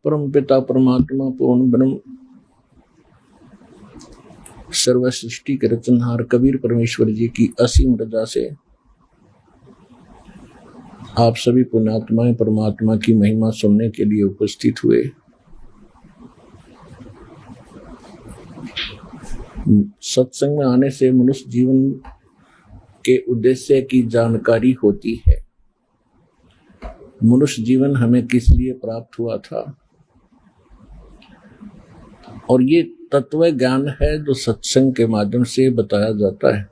परम पिता परमात्मा पूर्ण ब्रह्म सर्व सृष्टि के रचनहार कबीर परमेश्वर जी की असीम रजा से आप सभी पुण्यात्माएं परमात्मा की महिमा सुनने के लिए उपस्थित हुए। सत्संग में आने से मनुष्य जीवन के उद्देश्य की जानकारी होती है। मनुष्य जीवन हमें किस लिए प्राप्त हुआ था, और ये तत्व ज्ञान है जो सत्संग के माध्यम से बताया जाता है।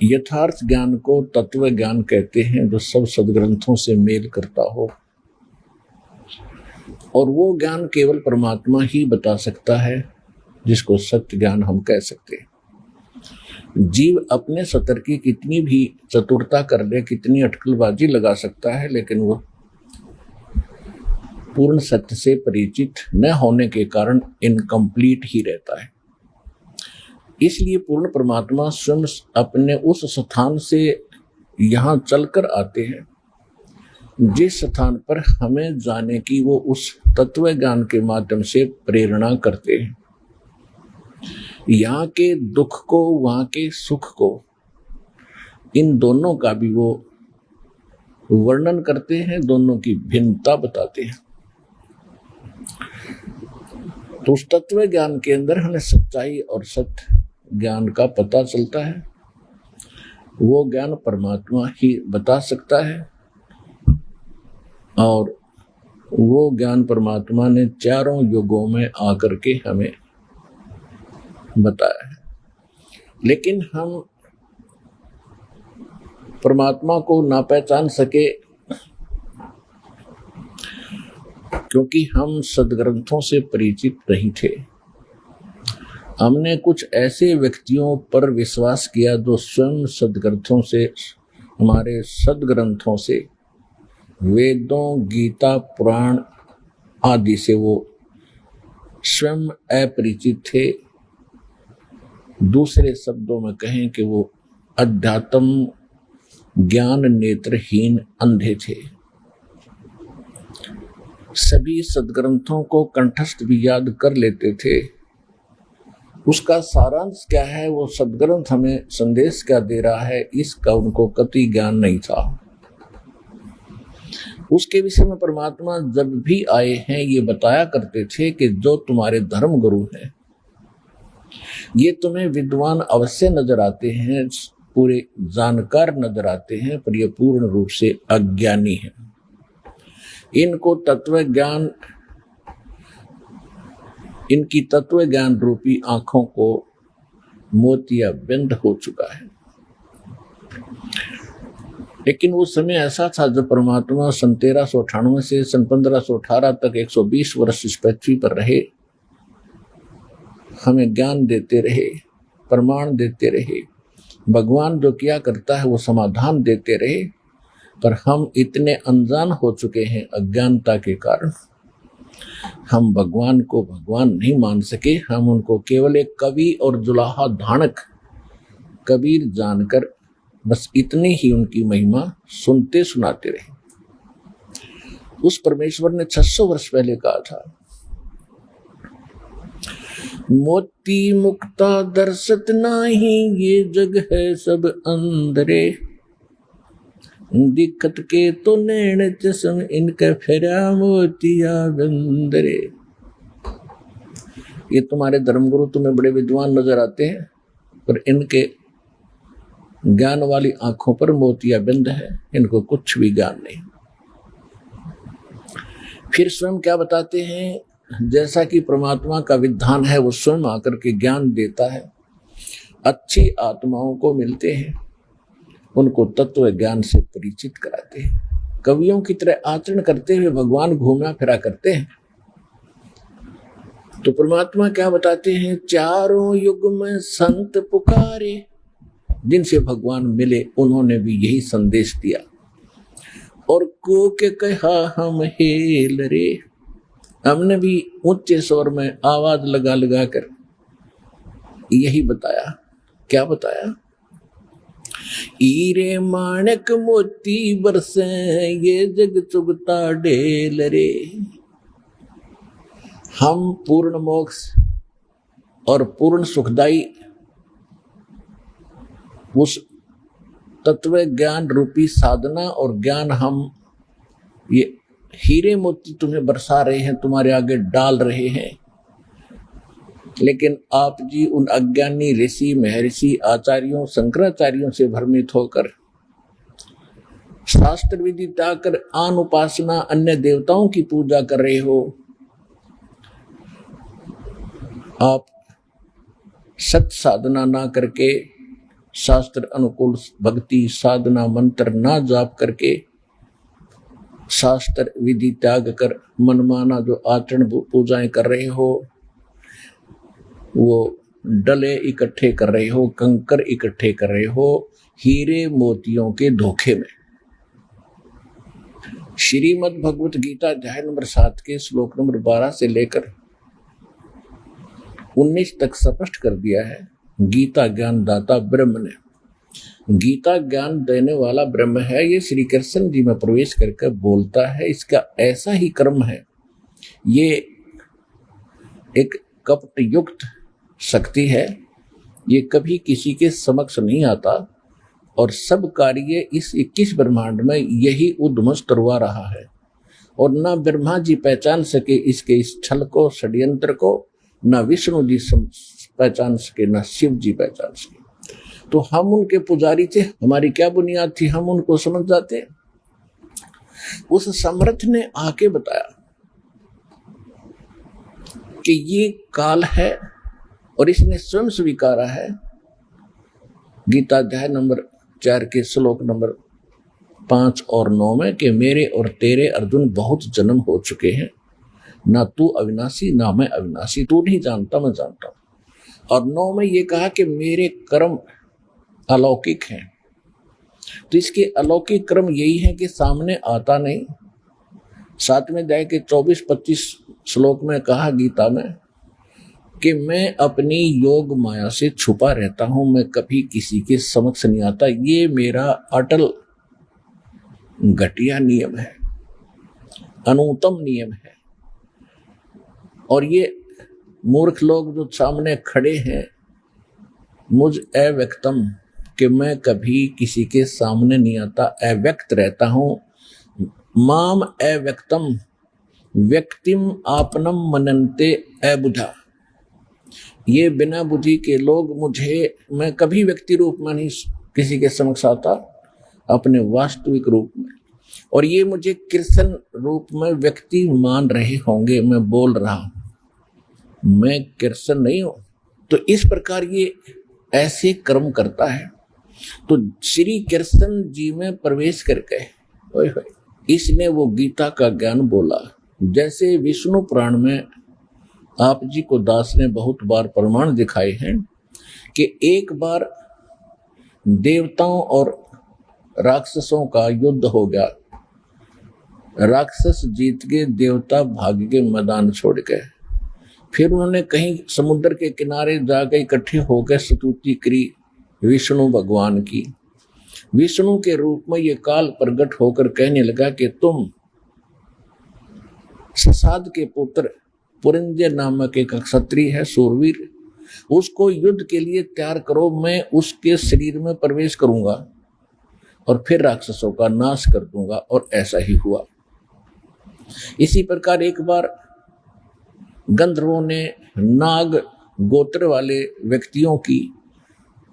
यथार्थ ज्ञान को तत्व ज्ञान कहते हैं, जो सब सदग्रंथों से मेल करता हो, और वो ज्ञान केवल परमात्मा ही बता सकता है, जिसको सत्य ज्ञान हम कह सकते हैं। जीव अपने सतर की कितनी भी चतुरता कर ले, कितनी अटकलबाजी लगा सकता है, लेकिन वो पूर्ण सत्य से परिचित न होने के कारण इनकम्प्लीट ही रहता है। इसलिए पूर्ण परमात्मा स्वयं अपने उस स्थान से यहाँ चलकर आते हैं, जिस स्थान पर हमें जाने की वो उस तत्व ज्ञान के माध्यम से प्रेरणा करते हैं। यहाँ के दुख को, वहाँ के सुख को, इन दोनों का भी वो वर्णन करते हैं, दोनों की भिन्नता बताते हैं। तो उस तत्व ज्ञान के अंदर हमें सच्चाई और सत्य ज्ञान का पता चलता है। वो ज्ञान परमात्मा ही बता सकता है, और वो ज्ञान परमात्मा ने चारों युगों में आकर के हमें बताया है। लेकिन हम परमात्मा को ना पहचान सके, क्योंकि हम सदग्रंथों से परिचित नहीं थे। हमने कुछ ऐसे व्यक्तियों पर विश्वास किया जो स्वयं सदग्रंथों से, हमारे सदग्रंथों से, वेदों, गीता, पुराण आदि से वो स्वयं अपरिचित थे। दूसरे शब्दों में कहें कि वो अध्यात्म ज्ञान नेत्रहीन अंधे थे। सभी सदग्रंथों को कंठस्थ भी याद कर लेते थे। उसका सारांश क्या है, वो सदग्रंथ हमें संदेश क्या दे रहा है, इसका उनको कतई ज्ञान नहीं था। उसके विषय में परमात्मा जब भी आए हैं ये बताया करते थे कि जो तुम्हारे धर्म गुरु हैं, ये तुम्हें विद्वान अवश्य नजर आते हैं, पूरे जानकार नजर आते हैं, पर ये पूर्ण रूप से अज्ञानी हैं। इनको तत्व ज्ञान, इनकी तत्व ज्ञान रूपी आंखों को मोतिया बिंद हो चुका है। लेकिन वो समय ऐसा था जब परमात्मा सन 1398 से सन 1518 तक 120 वर्ष इस पृथ्वी पर रहे, हमें ज्ञान देते रहे, प्रमाण देते रहे। भगवान जो किया करता है वो समाधान देते रहे, पर हम इतने अनजान हो चुके हैं अज्ञानता के कारण, हम भगवान को भगवान नहीं मान सके। हम उनको केवल एक कवि और जुलाहा धानक कबीर जानकर बस इतनी ही उनकी महिमा सुनते सुनाते रहे। उस परमेश्वर ने 600 वर्ष पहले कहा था, मोती मुक्ता दर्शत नाही, ये जग है सब अंधरे, दिखत के तो नैन चश्म, इनका फेरा मोतिया बंदरे। ये तुम्हारे धर्मगुरु तुम्हें बड़े विद्वान नजर आते हैं, पर इनके ज्ञान वाली आंखों पर मोतिया बिंद है, इनको कुछ भी ज्ञान नहीं। फिर स्वयं क्या बताते हैं, जैसा कि परमात्मा का विधान है वो स्वयं आकर के ज्ञान देता है। अच्छी आत्माओं को मिलते हैं, उनको तत्व ज्ञान से परिचित कराते हैं। कवियों की तरह आचरण करते हुए भगवान घूमा फिरा करते हैं। तो परमात्मा क्या बताते हैं, चारों युग में संत पुकारे, जिनसे भगवान मिले उन्होंने भी यही संदेश दिया। और को के कहा हम हेल रे, हमने भी ऊंचे स्वर में आवाज लगा लगा कर यही बताया। क्या बताया, हीरे माणक मोती बरसे ये जग चुगता ढेल रे। हम पूर्ण मोक्ष और पूर्ण सुखदाई उस तत्व ज्ञान रूपी साधना और ज्ञान हम ये हीरे मोती तुम्हें बरसा रहे हैं, तुम्हारे आगे डाल रहे हैं। लेकिन आप जी उन अज्ञानी ऋषि महर्षि आचार्यों शंकराचार्यों से भ्रमित होकर शास्त्र विधि त्यागकर आन उपासना अन्य देवताओं की पूजा कर रहे हो। आप सत साधना ना करके शास्त्र अनुकूल भक्ति साधना मंत्र ना जाप करके शास्त्र विधि त्याग कर मनमाना जो आचरण पूजाएं कर रहे हो, वो डले इकट्ठे कर रहे हो, कंकर इकट्ठे कर रहे हो हीरे मोतियों के धोखे में। श्रीमद् भगवत गीता अध्याय नंबर 7 के श्लोक नंबर 12 से लेकर 19 तक स्पष्ट कर दिया है। गीता ज्ञान दाता ब्रह्म ने, गीता ज्ञान देने वाला ब्रह्म है। ये श्री कृष्ण जी में प्रवेश करके बोलता है, इसका ऐसा ही कर्म है। ये एक कपट युक्त शक्ति है, ये कभी किसी के समक्ष नहीं आता और सब कार्य इस 21 ब्रह्मांड में यही उद्मस्त करवा रहा है। और ना ब्रह्मा जी पहचान सके इसके इस छल को षड्यंत्र को, ना विष्णु जी पहचान सके, ना शिव जी पहचान सके। तो हम उनके पुजारी थे, हमारी क्या बुनियाद थी, हम उनको समझ जाते। उस समर्थ ने आके बताया कि ये काल है और इसने स्वयं स्वीकारा है। गीता अध्याय नंबर 4 के श्लोक नंबर 5 और 9 में कि मेरे और तेरे अर्जुन बहुत जन्म हो चुके हैं, ना तू अविनाशी ना मैं अविनाशी, तू नहीं जानता मैं जानता हूं। और 9 में ये कहा कि मेरे कर्म अलौकिक हैं। तो इसके अलौकिक क्रम यही है कि सामने आता नहीं। 7वें अध्याय के 24-25 श्लोक में कहा गीता में कि मैं अपनी योग माया से छुपा रहता हूं, मैं कभी किसी के समक्ष नहीं आता। ये मेरा अटल घटिया नियम है, अनुत्तम नियम है। और ये मूर्ख लोग जो सामने खड़े हैं, मुझ अव्यक्तम कि मैं कभी किसी के सामने नहीं आता, अव्यक्त रहता हूं। माम अव्यक्तम व्यक्तिम आपनम मनन्ते अबुझा। ये बिना बुद्धि के लोग मुझे, मैं कभी व्यक्ति रूप में नहीं किसी के समक्ष आता, अपने वास्तविक रूप में। और ये मुझे कृष्ण रूप में व्यक्ति मान रहे होंगे, मैं बोल रहा हूं, मैं कृष्ण नहीं हूं। तो इस प्रकार ये ऐसे कर्म करता है। तो श्री कृष्ण जी में प्रवेश करके इसने वो गीता का ज्ञान बोला। जैसे विष्णु पुराण में आप जी को दास ने बहुत बार प्रमाण दिखाए हैं कि एक बार देवताओं और राक्षसों का युद्ध हो गया, राक्षस जीत गए, देवता भाग के मैदान छोड़ गए। फिर उन्होंने कहीं समुद्र के किनारे जाकर इकट्ठे होकर स्तुति करी विष्णु भगवान की। विष्णु के रूप में ये काल प्रकट होकर कहने लगा कि तुम ससाद के पुत्र पुरंजय नामक एक क्षत्रिय है, सूरवीर, उसको युद्ध के लिए तैयार करो, मैं उसके शरीर में प्रवेश करूंगा और फिर राक्षसों का नाश कर दूंगा। और ऐसा ही हुआ। इसी प्रकार एक बार गंधर्वों ने नाग गोत्र वाले व्यक्तियों की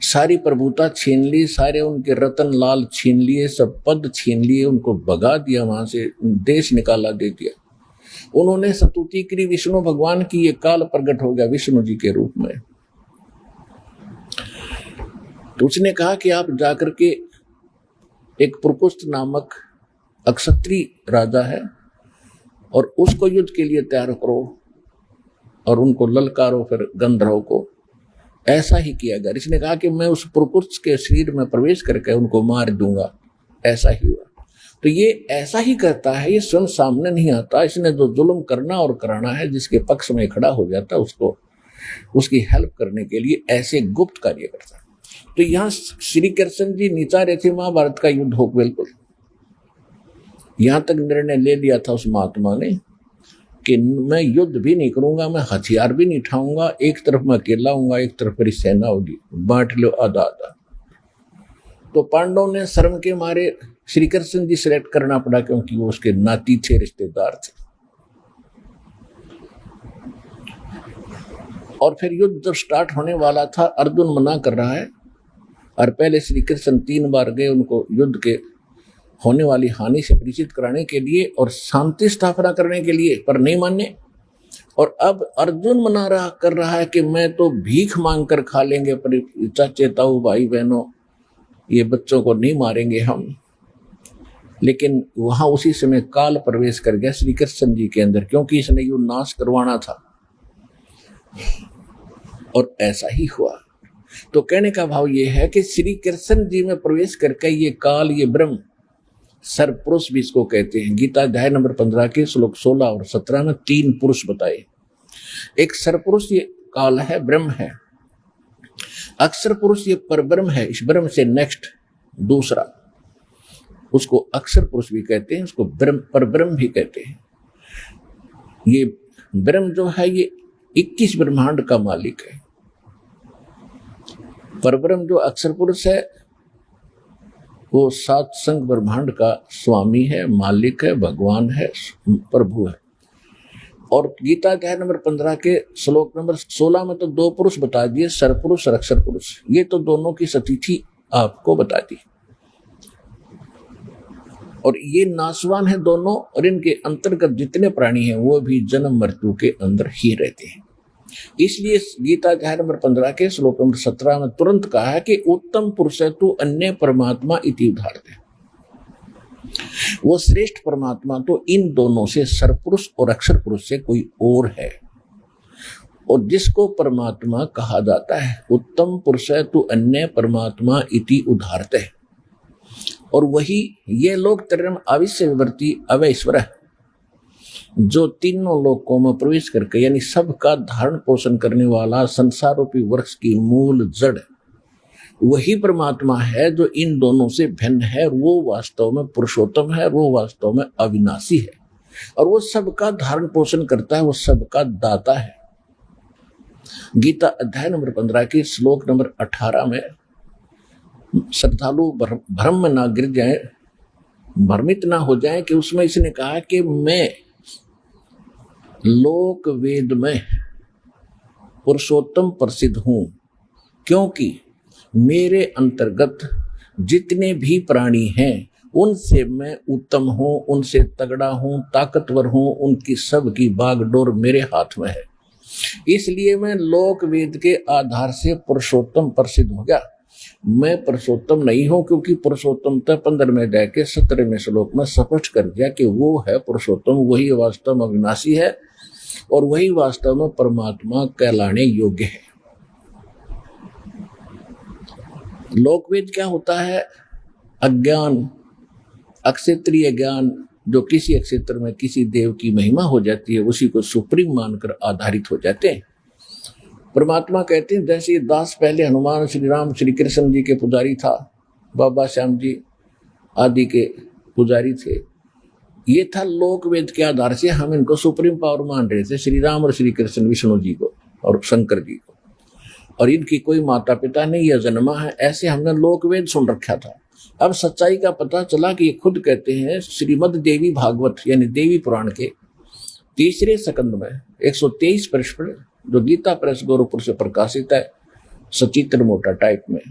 सारी प्रभुता छीन ली, सारे उनके रतन लाल छीन लिए, सब पद छीन लिए, उनको भगा दिया, वहां से देश निकाला दे दिया। उन्होंने स्तुति करी विष्णु भगवान की, ये काल प्रकट हो गया विष्णु जी के रूप में। तो उसने कहा कि आप जाकर के एक पुरकुस्त नामक अक्षत्रिय राजा है और उसको युद्ध के लिए तैयार करो और उनको ललकारो फिर गंधर्व को। ऐसा ही किया गया। इसने कहा कि मैं उस पुरकुस्त के शरीर में प्रवेश करके उनको मार दूंगा। ऐसा ही हुआ। तो ये ऐसा ही करता है, ये स्वयं सामने नहीं आता। इसने जो जुल्म करना और कराना है, जिसके पक्ष में खड़ा हो जाता है उसको, उसकी हेल्प करने के लिए ऐसे गुप्त कार्य करता है। तो यहाँ श्री कृष्ण जी नीचा रहे थे, महाभारत का युद्ध हो बिल्कुल। यहां तक निर्णय ले लिया था उस महात्मा ने कि मैं युद्ध भी नहीं करूंगा, मैं हथियार भी नहीं उठाऊंगा, एक तरफ मैं अकेला हूंगा, एक तरफ मेरी सेना होगी, बांट लो आधा आधा। तो पांडवों ने शर्म के मारे श्री कृष्ण जी सिलेक्ट करना पड़ा, क्योंकि वो उसके नाती थे, रिश्तेदार थे। और फिर युद्ध जब स्टार्ट होने वाला था, अर्जुन मना कर रहा है, और पहले श्री कृष्ण 3 बार गए उनको युद्ध के होने वाली हानि से परिचित कराने के लिए और शांति स्थापना करने के लिए, पर नहीं माने। और अब अर्जुन कर रहा है कि मैं तो भीख मांग कर खा लेंगे, पर चाचे ताऊ भाई बहनों ये बच्चों को नहीं मारेंगे हम। लेकिन वहां उसी समय काल प्रवेश कर गया श्री कृष्ण जी के अंदर, क्योंकि इसने युद्ध नाश करवाना था, और ऐसा ही हुआ। तो कहने का भाव ये है कि श्री कृष्ण जी में प्रवेश करके ये काल, ये ब्रह्म, सरपुरुष भी इसको कहते हैं। गीता अध्याय नंबर 15 के श्लोक 16 और 17 में 3 पुरुष बताए। एक सरपुरुष ये काल है, ब्रह्म है। अक्षर पुरुष ये परब्रह्म है, इस ब्रह्म से नेक्स्ट दूसरा, उसको अक्षर पुरुष भी कहते हैं, उसको ब्रह्म परब्रह्म भी कहते हैं। ये ब्रह्म जो है ये 21 ब्रह्मांड का मालिक है। परब्रह्म जो अक्षर पुरुष है वो 7 संग ब्रह्मांड का स्वामी है, मालिक है, भगवान है, प्रभु है। और गीता अध्याय नंबर 15 के श्लोक नंबर 16 में तो 2 पुरुष बता दिए, सरपुरुष और अक्षर पुरुष। ये तो दोनों की सतिथि आपको बता दी, और ये नाशवान है दोनों, और इनके अंतर्गत जितने प्राणी हैं वो भी जन्म मृत्यु के अंदर ही रहते हैं। इसलिए गीता अध्याय नंबर 15 के श्लोक नंबर 17 में तुरंत कहा है कि उत्तम पुरुष तू अन्य परमात्मा इति उदाहरते। वो श्रेष्ठ परमात्मा तो इन दोनों से, सरपुरुष और अक्षर पुरुष से कोई और है। और जिसको परमात्मा कहा जाता है, उत्तम पुरुष तू अन्य परमात्मा इति उदाहरते, और वही ये लोग त्रयम् आविश्य विवर्ती अवैश्वर, जो तीनों लोकों में प्रवेश करके, यानी सबका धारण पोषण करने वाला संसार रूपी वृक्ष की मूल जड़, वही परमात्मा है जो इन दोनों से भिन्न है। वो वास्तव में पुरुषोत्तम है, वो वास्तव में अविनाशी है, और वो सबका धारण पोषण करता है, वो सबका दाता है। गीता अध्याय नंबर 15 के श्लोक नंबर 18 में श्रद्धालु भ्रम में ना गिर जाए, भ्रमित ना हो जाए, कि उसमें इसने कहा कि मैं लोक वेद में पुरुषोत्तम प्रसिद्ध हूं, क्योंकि मेरे अंतर्गत जितने भी प्राणी हैं उनसे मैं उत्तम हूं, उनसे तगड़ा हूं, ताकतवर हूं, उनकी सबकी बागडोर मेरे हाथ में है। इसलिए मैं लोक वेद के आधार से पुरुषोत्तम प्रसिद्ध हो गया। मैं पुरुषोत्तम नहीं हूं, क्योंकि पुरुषोत्तमता 15वें अध्याय के 17वें श्लोक में स्पष्ट कर दिया कि वो है पुरुषोत्तम, वही वास्तव में अविनाशी है, और वही वास्तव में परमात्मा कहलाने योग्य है। लोकवेद क्या होता है? अज्ञान, अक्षेत्रीय ज्ञान, जो किसी क्षेत्र में किसी देव की महिमा हो जाती है, उसी को सुप्रीम मानकर आधारित हो जाते हैं। परमात्मा कहते हैं, जैसे दास पहले हनुमान, श्री राम, श्री कृष्ण जी के पुजारी था, बाबा श्याम जी आदि के पुजारी थे। ये था लोक वेद के आधार से हम इनको सुप्रीम पावर मान रहे थे, श्री राम और श्री कृष्ण, विष्णु जी को और शंकर जी को, और इनकी कोई माता पिता नहीं, यह जन्मा है, ऐसे हमने लोक वेद सुन रखा था। अब सच्चाई का पता चला कि ये खुद कहते हैं, श्रीमद देवी भागवत यानी देवी पुराण के 3रे स्कंद में 123 पृष्ठ पर, जो गीता प्रेस गोरखपुर से प्रकाशित है, सचित्र मोटा टाइप में,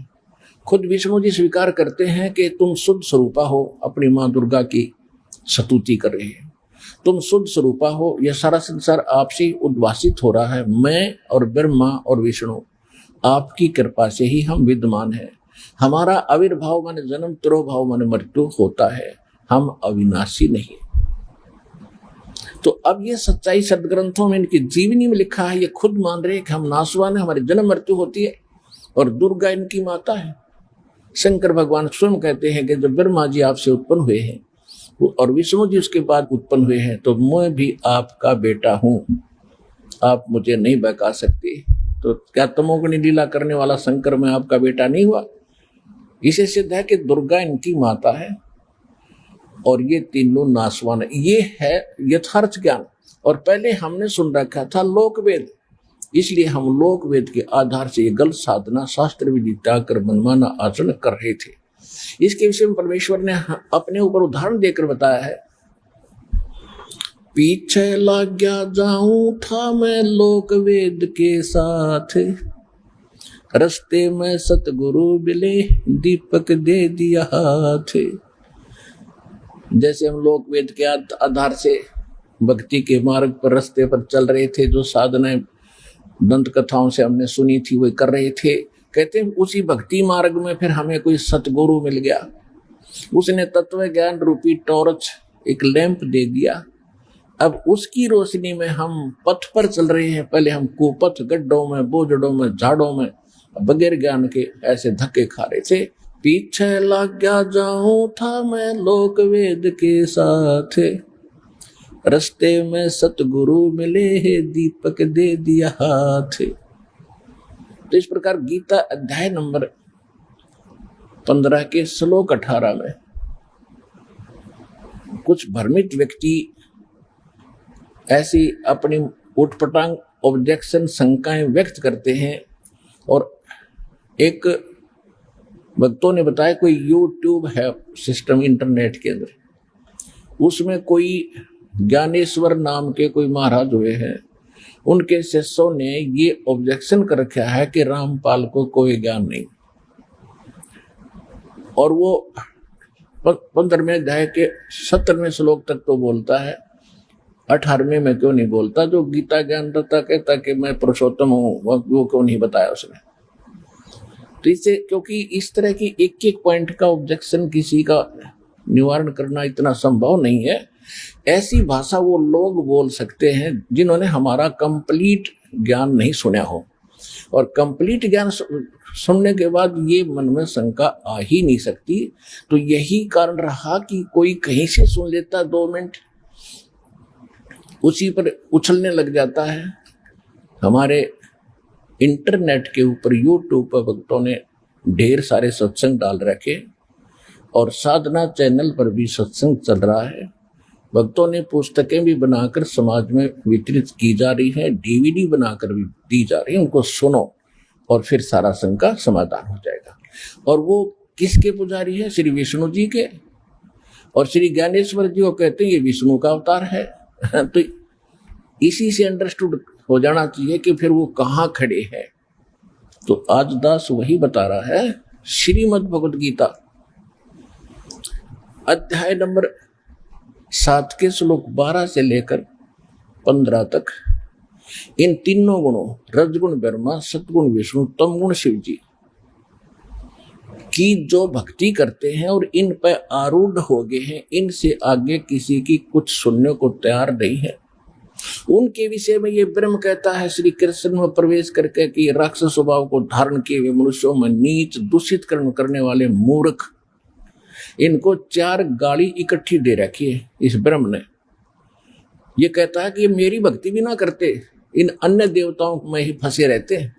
खुद विष्णु जी स्वीकार करते हैं कि तुम शुद्ध स्वरूपा हो, अपनी माँ दुर्गा की स्तुति कर रहे हैं। तुम शुद्ध स्वरूपा हो, यह सारा संसार आपसे उद्भासित हो रहा है। मैं और ब्रह्मा और विष्णु आपकी कृपा से ही हम विद्यमान हैं। हमारा आविर्भाव माने जन्म, तिरोभाव माने मृत्यु होता है, हम अविनाशी नहीं। तो अब ये सच्चाई सदग्रंथों में, इनकी जीवनी में लिखा है, ये खुद मान रहे हैं कि हम नाशवान है, हमारी जन्म मृत्यु होती है, और दुर्गा इनकी माता है। शंकर भगवान स्वयं कहते हैं कि जब ब्रह्मा जी आपसे उत्पन्न हुए हैं और विष्णु जी उसके बाद उत्पन्न हुए हैं, तो मैं भी आपका बेटा हूं, आप मुझे नहीं बहका सकते। तो क्या तमोगुणी लीला करने वाला शंकर में आपका बेटा नहीं हुआ? इसे सिद्ध है कि दुर्गा इनकी माता है और ये तीनों नासवान है। ये है यथार्थ ज्ञान। और पहले हमने सुन रखा था लोक वेद, इसलिए हम लोक वेद के आधार से ये गलत साधना शास्त्र विधि त्याग कर मनमाना आचरण कर रहे थे। इसके विषय में परमेश्वर ने अपने ऊपर उदाहरण देकर बताया है, पीछे लग गया जाऊं था मैं लोक वेद के साथ, रस्ते में सतगुरु मिले दीपक दे दिया हाथ। जैसे हम लोक वेद के आधार से भक्ति के मार्ग पर रास्ते पर चल रहे थे, जो साधनाएं दंत कथाओं से हमने सुनी थी वो कर रहे थे, कहते हैं उसी भक्ति मार्ग में फिर हमें कोई सतगुरु मिल गया, उसने तत्व ज्ञान रूपी टॉर्च एक लैंप दे दिया। अब उसकी रोशनी में हम पथ पर चल रहे हैं। पहले हम कुपथ गड्ढों में, बोझड़ों में, झाड़ों में बगैर ज्ञान के ऐसे धक्के खा रहे थे। पीछे लग गया जाऊं था मैं लोक वेद के साथ, रस्ते में सतगुरु मिले है दीपक दे दिया हाथ। तो इस प्रकार गीता अध्याय नंबर 15 के श्लोक 18 में कुछ भ्रमित व्यक्ति ऐसी अपनी उटपटांग ऑब्जेक्शन शंकाएं व्यक्त करते हैं। और एक भक्तों ने बताया कोई यूट्यूब है सिस्टम इंटरनेट के अंदर, उसमें कोई ज्ञानेश्वर नाम के कोई महाराज हुए हैं, उनके शिष्यों ने ये ऑब्जेक्शन कर रखा है कि रामपाल को कोई ज्ञान नहीं। और वो 15वें अध्याय के 17वें श्लोक तक तो बोलता है, 18वें में क्यों नहीं बोलता? जो गीता ज्ञान रहता कहता कि मैं पुरुषोत्तम हूँ, वो क्यों नहीं बताया उसने? तो इससे क्योंकि इस तरह की एक एक पॉइंट का ऑब्जेक्शन किसी का निवारण करना इतना संभव नहीं है। ऐसी भाषा वो लोग बोल सकते हैं जिन्होंने हमारा कंप्लीट ज्ञान नहीं सुना हो, और कंप्लीट ज्ञान सुनने के बाद ये मन में शंका आ ही नहीं सकती। तो यही कारण रहा कि कोई कहीं से सुन लेता 2 मिनट, उसी पर उछलने लग जाता है। हमारे इंटरनेट के ऊपर यूट्यूब पर भक्तों ने ढेर सारे सत्संग डाल रखे और साधना चैनल पर भी सत्संग चल रहा है। भक्तों ने पुस्तकें भी बनाकर समाज में वितरित की जा रही है, डीवीडी बनाकर भी दी जा रही है। उनको सुनो और फिर सारा शंका समाधान हो जाएगा। और वो किसके पुजारी है? श्री विष्णु जी के। और श्री ज्ञानेश्वर जी को कहते हैं ये विष्णु का अवतार है। तो इसी से अंडरस्टूड हो जाना चाहिए कि फिर वो कहाँ खड़े हैं। तो आज दास वही बता रहा है, श्रीमद् भगवद गीता अध्याय नंबर 7 के श्लोक 12 से लेकर 15 तक इन तीनों गुणों रजगुण ब्रह्मा, सतगुण विष्णु, तमगुण शिव जी की जो भक्ति करते हैं और इन पर आरूढ़ हो गए हैं, इनसे आगे किसी की कुछ सुनने को तैयार नहीं है। उनके विषय में ये ब्रह्म कहता है श्री कृष्ण में प्रवेश करके कि राक्षस स्वभाव को धारण किए हुए मनुष्यों में नीच दूषित कर्म करने वाले मूर्ख, इनको 4 गाली इकट्ठी दे रखी है इस ब्रह्म ने। ये कहता है कि ये मेरी भक्ति भी ना करते, इन अन्य देवताओं में ही फंसे रहते हैं।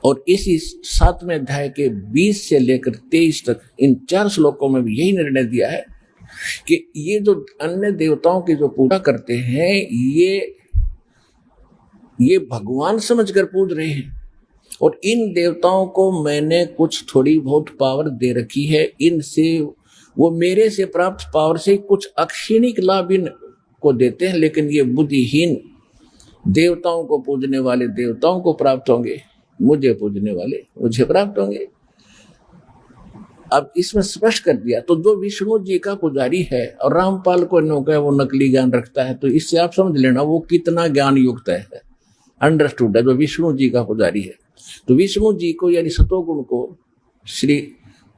और इसी 7वें अध्याय के 20 से लेकर 23 तक इन 4 श्लोकों में भी यही निर्णय दिया है कि ये जो अन्य देवताओं की जो पूजा करते हैं ये भगवान समझकर पूज रहे हैं। और इन देवताओं को मैंने कुछ थोड़ी बहुत पावर दे रखी है, इनसे वो मेरे से प्राप्त पावर से कुछ अक्षणिक लाभ इनको देते हैं, लेकिन ये बुद्धिहीन देवताओं को पूजने वाले देवताओं को प्राप्त होंगे, मुझे पूजने वाले मुझे प्राप्त होंगे। अब इसमें स्पष्ट कर दिया। तो जो विष्णु जी का पुजारी है और रामपाल को नौका है वो नकली ज्ञान रखता है, तो इससे आप समझ लेना वो कितना ज्ञान युक्त है, अंडरस्टूड है। जो विष्णु जी का पुजारी है, तो विष्णु जी को यानी सतोगुण को श्री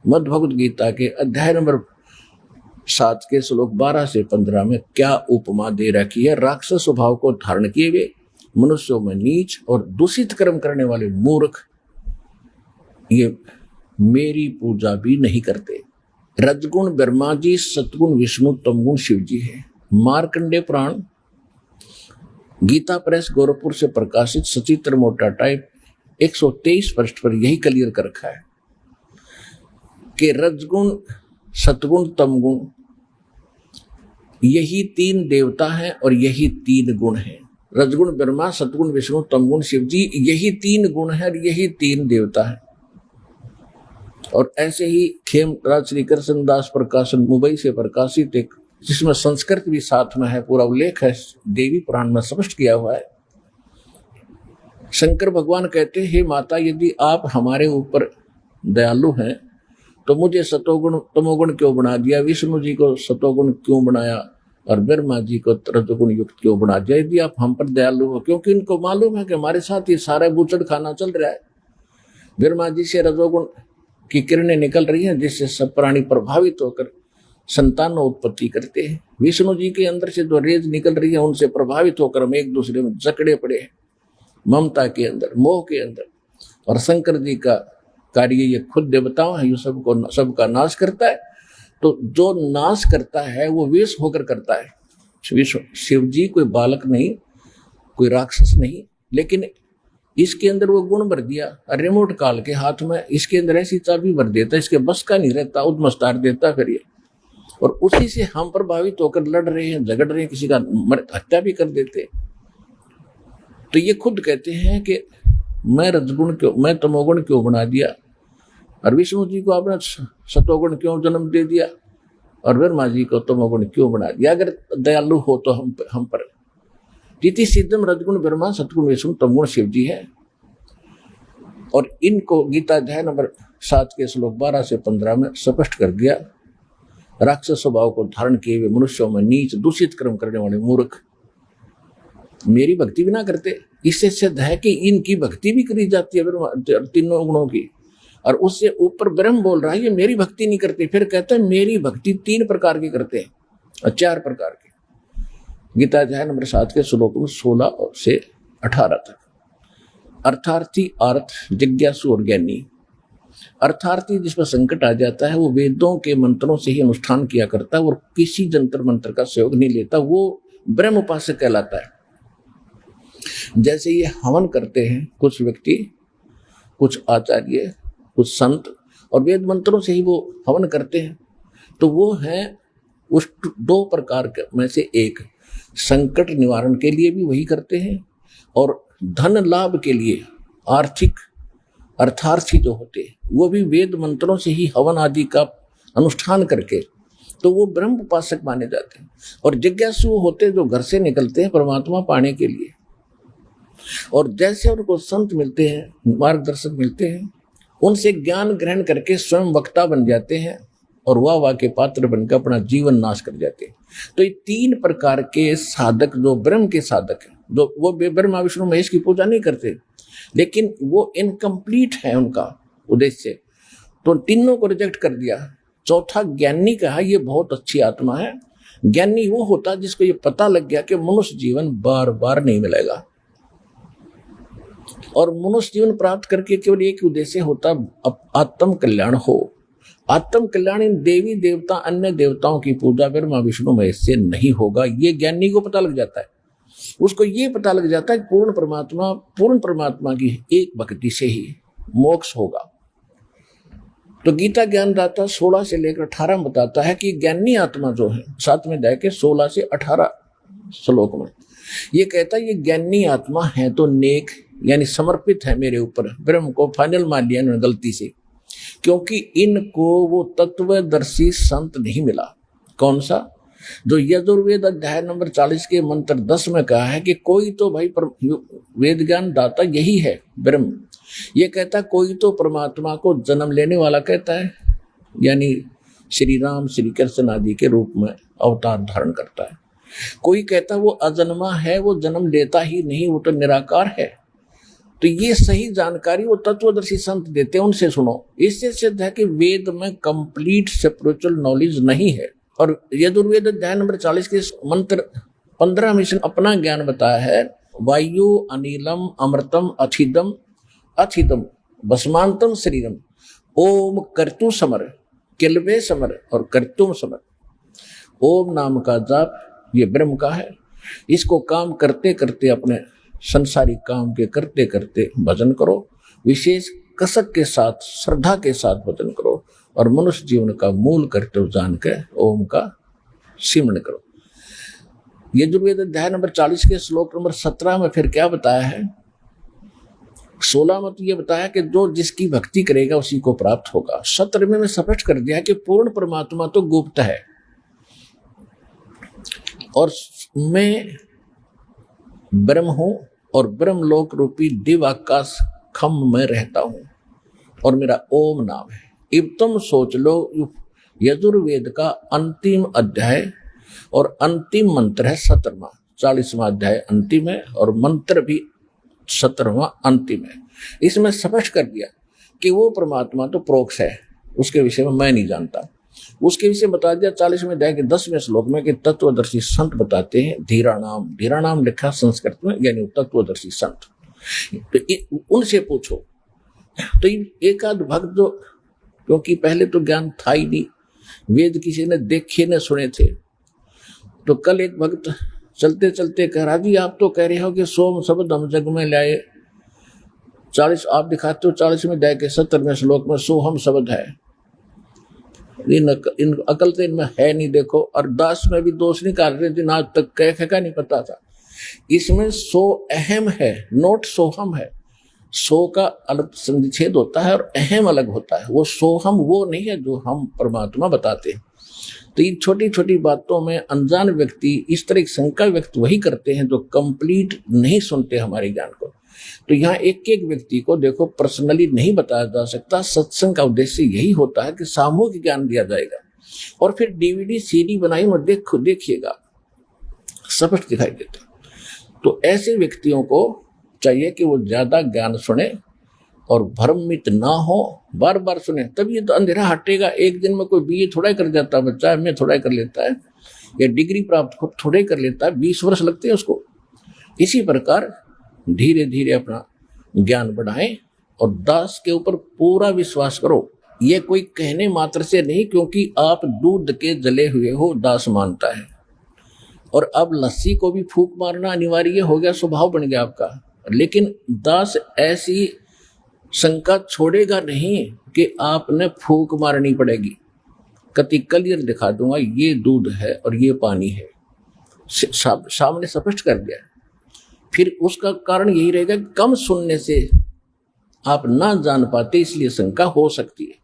मद् भगवद गीता के अध्याय नंबर 7 के श्लोक 12 से 15 में क्या उपमा दे रखी है? राक्षस स्वभाव को धारण किए हुए मनुष्यों में नीच और दूषित कर्म करने वाले मूर्ख, ये मेरी पूजा भी नहीं करते। रजगुण ब्रह्मा जी, सतगुण विष्णु, तमगुण शिव जी है। मार्कंडे पुराण गीता प्रेस गोरखपुर से प्रकाशित सचित्र मोटा टाइप 123 पृष्ठ पर यही क्लियर कर रखा है कि रजगुण, सतगुण, तमगुण यही 3 देवता हैं और यही 3 गुण हैं। रजगुण ब्रह्मा, सतगुण विष्णु, तमगुण शिव जी, यही 3 गुण हैं और यही 3 देवता हैं। और ऐसे ही खेमराज श्री कृष्ण दास प्रकाशन मुंबई से प्रकाशित एक, जिसमें संस्कृत भी साथ में है, पूरा उल्लेख है, देवी पुराण में स्पष्ट किया हुआ है। शंकर भगवान कहते हैं, हे माता, यदि आप हमारे ऊपर दयालु हैं तो मुझे सतोगुण तमोगुण क्यों बना दिया, विष्णु जी को सतोगुण क्यों बनाया और ब्रह्मा जी को रजोगुण युक्त क्यों बना दिया, यदि आप हम पर दयालु हो। क्योंकि इनको मालूम है कि हमारे साथ ये सारा बूचड़ खाना चल रहा है। ब्रह्मा जी से रजोगुण की किरणें निकल रही हैं, जिससे सब प्राणी प्रभावित होकर संतान उत्पत्ति करते हैं। विष्णु जी के अंदर से जो रेज निकल रही है, उनसे प्रभावित होकर हम एक दूसरे में जकड़े पड़े हैं, ममता के अंदर, मोह के अंदर। और शंकर जी का कार्य ये खुद देवताओं है, ये सबका नाश करता है। तो जो नाश करता है वो विष होकर करता है। शिव जी कोई बालक नहीं, कोई राक्षस नहीं, लेकिन इसके अंदर वो गुण भर दिया। रिमोट काल के हाथ में इसके अंदर ऐसी चाबी भर देता, इसके बस का नहीं रहता, उद्मस्तार देता फिर ये। और उसी से हम प्रभावित होकर लड़ रहे हैं, झगड़ रहे हैं, किसी का हत्या भी कर देते। तो ये खुद कहते हैं कि मैं रजगुण क्यों, मैं तमोगुण क्यों बना दिया, और विष्णु जी को आपने सतोगुण क्यों जन्म दे दिया, और ब्रह्मा जी को तमोगुण क्यों बना दिया। अगर दयालु हो तो हम पर जिति सिद्धम रजगुण ब्रह्मा, सतगुण विष्णु, तमगुण शिव जी है। और इनको गीता अध्याय नंबर 7 के श्लोक 12 से 15 में स्पष्ट कर दिया। राक्षस स्वभाव को धारण किए हुए मनुष्यों में नीच दूषित कर्म करने वाले मूर्ख मेरी भक्ति भी ना करते। इससे सिद्ध है कि इनकी भक्ति भी करी जाती है तीनों गुणों की, और उससे ऊपर ब्रह्म बोल रहा है ये मेरी भक्ति नहीं करते। फिर कहता है मेरी भक्ति 3 प्रकार की करते हैं और 4 प्रकार की। गीता अध्याय नंबर 7 के श्लोक 16 से 18 तक। अर्थार्थी, अर्थ, जिज्ञासु और ज्ञानी। अर्थार्थी जिसमें संकट आ जाता है वो वेदों के मंत्रों से ही अनुष्ठान किया करता है और किसी जंतर मंत्र का सहयोग नहीं लेता, वो ब्रह्म उपासक कहलाता है। जैसे ये हवन करते हैं कुछ व्यक्ति, कुछ आचार्य, कुछ संत, और वेद मंत्रों से ही वो हवन करते हैं, तो वो है उस 2 प्रकार में से एक। संकट निवारण के लिए भी वही करते हैं, और धन लाभ के लिए आर्थिक अर्थार्थी जो होते हैं वो भी वेद मंत्रों से ही हवन आदि का अनुष्ठान करके, तो वो ब्रह्म उपासक माने जाते हैं। और जिज्ञासु होते जो घर से निकलते हैं परमात्मा पाने के लिए, और जैसे उनको संत मिलते हैं, मार्गदर्शक मिलते हैं, उनसे ज्ञान ग्रहण करके स्वयं वक्ता बन जाते हैं और वाह के पात्र बनकर अपना जीवन नाश कर जाते हैं। तो ये 3 प्रकार के साधक जो ब्रह्म के साधक हैं, जो वो ब्रह्मा विष्णु महेश की पूजा नहीं करते, लेकिन वो इनकम्प्लीट है उनका उद्देश्य, तो तीनों को रिजेक्ट कर दिया। चौथा ज्ञानी कहा ये बहुत अच्छी आत्मा है। ज्ञानी वो होता जिसको ये पता लग गया कि मनुष्य जीवन बार बार नहीं मिलेगा, और मनुष्य जीवन प्राप्त करके केवल एक उद्देश्य होता आत्म कल्याण हो। आत्म कल्याण इन देवी देवता अन्य देवताओं की पूजा ब्रह्मा विष्णु महेश से नहीं होगा, ये ज्ञानी को पता लग जाता है। उसको ये पता लग जाता है पूर्ण परमात्मा की एक भक्ति से ही मोक्ष होगा। तो गीता ज्ञानदाता 16 से लेकर 18 में बताता है कि ज्ञानी आत्मा जो है 7वें अध्याय के 16 से 18 श्लोक में ये कहता है ये ज्ञानी आत्मा है तो नेक यानी समर्पित है मेरे ऊपर। ब्रह्म को फाइनल मान लिया इन्होंने गलती से, क्योंकि इनको वो तत्वदर्शी संत नहीं मिला। कौन सा? जो यजुर्वेद अध्याय नंबर 40 के मंत्र 10 में कहा है कि कोई तो भाई वेद ज्ञान दाता यही है ब्रह्म। ये कहता कोई तो परमात्मा को जन्म लेने वाला कहता है, यानी श्री राम श्री कृष्ण आदि के रूप में अवतार धारण करता है। कोई कहता वो अजन्मा है, वो जन्म लेता ही नहीं, वो तो निराकार है। तो ये सही जानकारी वो तत्वदर्शी संत देते हैं, उनसे सुनो। इससे सिद्ध है कि वेद में कंप्लीट स्पिरिचुअल नॉलेज नहीं है। और यजुर्वेद अध्याय नंबर 40 के मंत्र 15 में अपना ज्ञान बताया है। वायु अनिलम अमृतम अथिदम भस्मांतम शरीरम ओम कर्तु समर किलवे समर और कर्तुम समर। ओम नाम का जाप ये ब्रह्म का है, इसको काम करते करते, अपने संसारिक काम के करते करते भजन करो, विशेष कसक के साथ, श्रद्धा के साथ भजन करो, और मनुष्य जीवन का मूल कर्तव्य जान के ओम का सिमरण करो। यजुर्वेद अध्याय नंबर 40 के श्लोक नंबर 17 में फिर क्या बताया है? 16 में तो ये बताया कि जो जिसकी भक्ति करेगा उसी को प्राप्त होगा। 17 में स्पष्ट कर दिया कि पूर्ण परमात्मा तो गुप्त है, और मैं ब्रह्म हूं, और ब्रह्मलोक रूपी दिव्य आकाश खम्भ में रहता हूं, और मेरा ओम नाम है। अब तुम सोच लो, यजुर्वेद का अंतिम अध्याय और अंतिम मंत्र है 17वां, 40वां अध्याय अंतिम है और मंत्र भी 17वां अंतिम है। इसमें स्पष्ट कर दिया कि वो परमात्मा तो प्रोक्ष है, उसके विषय में मैं नहीं जानता। उसके विषय बता दिया 40वें अध्याय के 10वें श्लोक में कि तत्वदर्शी संत बताते हैं, धीरा नाम लिखा संस्कृत में, यानी तत्वदर्शी संत। तो उनसे पूछो। तो एक आध भक्त जो, क्योंकि पहले तो ज्ञान था ही नहीं, वेद किसी ने देखे न सुने थे, तो कल एक भक्त चलते चलते कह रहा, जी आप तो कह रहे हो कि सोम शब्द हम जग में लाए, 40 आप दिखाते हो 40वें अध्याय के 17वें श्लोक में सोहम शब्द है। इन अकल तो इनमें है नहीं। देखो, और दास में भी दोष निकाल रहे, जिन आज तक कह का नहीं पता था। इसमें सो अहम है, नोट सोहम है। सो का अलग संधिच्छेद होता है और अहम अलग होता है। वो सोहम वो नहीं है जो हम परमात्मा बताते हैं। तो इन छोटी छोटी बातों में अनजान व्यक्ति इस तरह की शंका व्यक्त वही करते हैं जो कंप्लीट नहीं सुनते हमारे ज्ञान को। तो यहाँ एक एक व्यक्ति को देखो पर्सनली नहीं बताया जा सकता। सत्संग का उद्देश्य यही होता है कि सामूहिक ज्ञान दिया जाएगा, और फिर डीवीडी सीडी बनाई और देखिएगा, स्पष्ट दिखाई देता। तो ऐसे व्यक्तियों को चाहिए कि वो ज्यादा ज्ञान सुने और भ्रमित ना हो, बार बार सुने, तभी तो अंधेरा हटेगा। एक दिन में कोई बीए थोड़ा ही कर जाता है बच्चा, एमए थोड़ा ही कर लेता है, या डिग्री प्राप्त थोड़े कर लेता है, 20 वर्ष लगते हैं उसको। इसी प्रकार धीरे धीरे अपना ज्ञान बढ़ाएं और दास के ऊपर पूरा विश्वास करो। ये कोई कहने मात्र से नहीं, क्योंकि आप दूध के जले हुए हो, दास मानता है। और अब लस्सी को भी फूंक मारना अनिवार्य हो गया, स्वभाव बन गया आपका। लेकिन दास ऐसी शंका छोड़ेगा नहीं कि आपने फूंक मारनी पड़ेगी। कति क्लियर दिखा दूंगा, ये दूध है और ये पानी है, सामने स्पष्ट कर दिया। फिर उसका कारण यही रहेगा कि कम सुनने से आप ना जान पाते, इसलिए शंका हो सकती है।